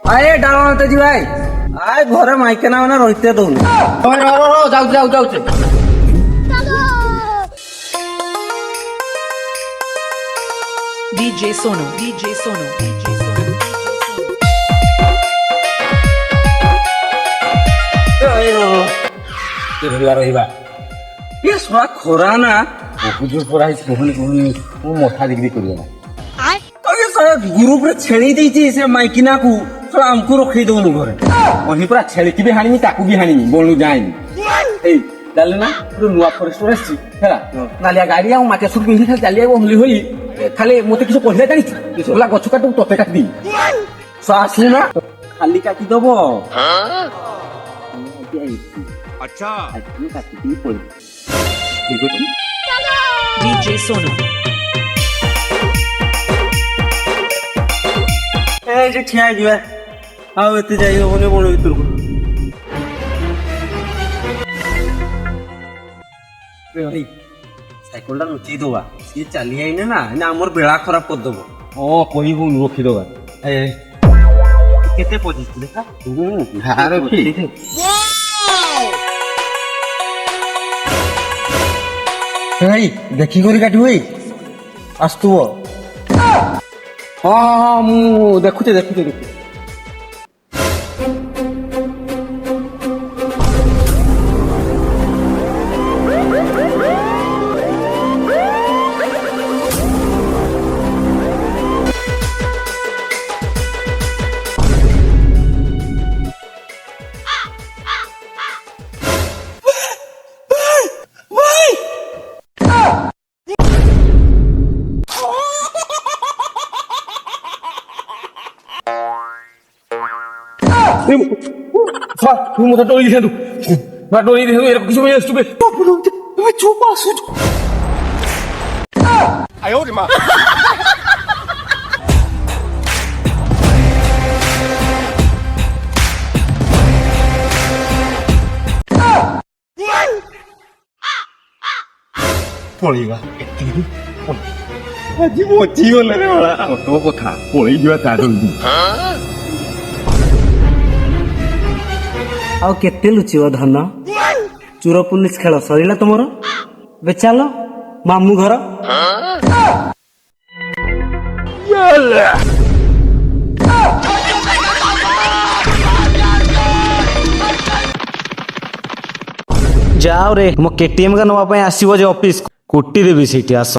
আরে ডালতে জি ভাই আয় ঘরে মাইকে না মানে রইতে দৌন যাও DJ Sono, DJ Sono, DJ Sono. রহিবা এ সরা খরা না বহুত জোর পড়া হইছে কহনি মো মথা ডিগ্রি করিও না আরে সরা গ্রুপ রে ছেড়ি দেইছি সে মাইকিনাকু সরা আমকু রখি দউनु ঘরে ওহি পুরা ছেড়ি কি বি হানিনি তাকু বি হানিনি বলু যাইনি এই জানলে না পুরো নুয়া ফরেস্ট আসছি হেলা নালিয়া গাড়ি আউ মাকে সুর পিন্ধি খালি চালিয়া হলি হলি খালি মতে কিছু কহিলা জানিছ ওলা গছ কাটু তোতে কাটি দি সো আসলি না খালি কাটি দব अच्छा DJ Sono. এই যে ঠিয়া দিবা আও এতে যাই হবনে বড় ভিতর ভাই সাইকেলটা লুচি দেবা সে চালি আইনে না আমার বেড়া খারাপ করে দেবো ও কইব রখি দেবা এই কেতে পজিস দেখা আরে ঠিক এই দেখি করি কাটিব আসতুব ହଁ ମୁଁ ଦେଖୁଛି ମୁଁ ତ ଡରି ଦେଇଥାନ୍ତୁ ଏରকম কিছু হয়ে আসছে তুমি চুপ আসো 哎呦我的妈！ ପଳେଇବା ଆଜି ବଚିଗଲେ ରେ ବାଳା ତୋ କଥା ପଳେଇଯିବା ତା ଜଲ୍ଦି ଆଉ କେତେ ଲୁଚିବ ଧନ ଚୁର ପୁଲିସ ଖେଳ ସରିଲା ତମର ବେଚାଲ ମାମୁଁ ଘର ଯାଅ ରେ ମୋ କେଟିଏମ୍ କା ନବା ପାଇଁ ଆସିବ ଯେ ଅଫିସ କୁଟି ଦେବି ସେଇଠି ଆସ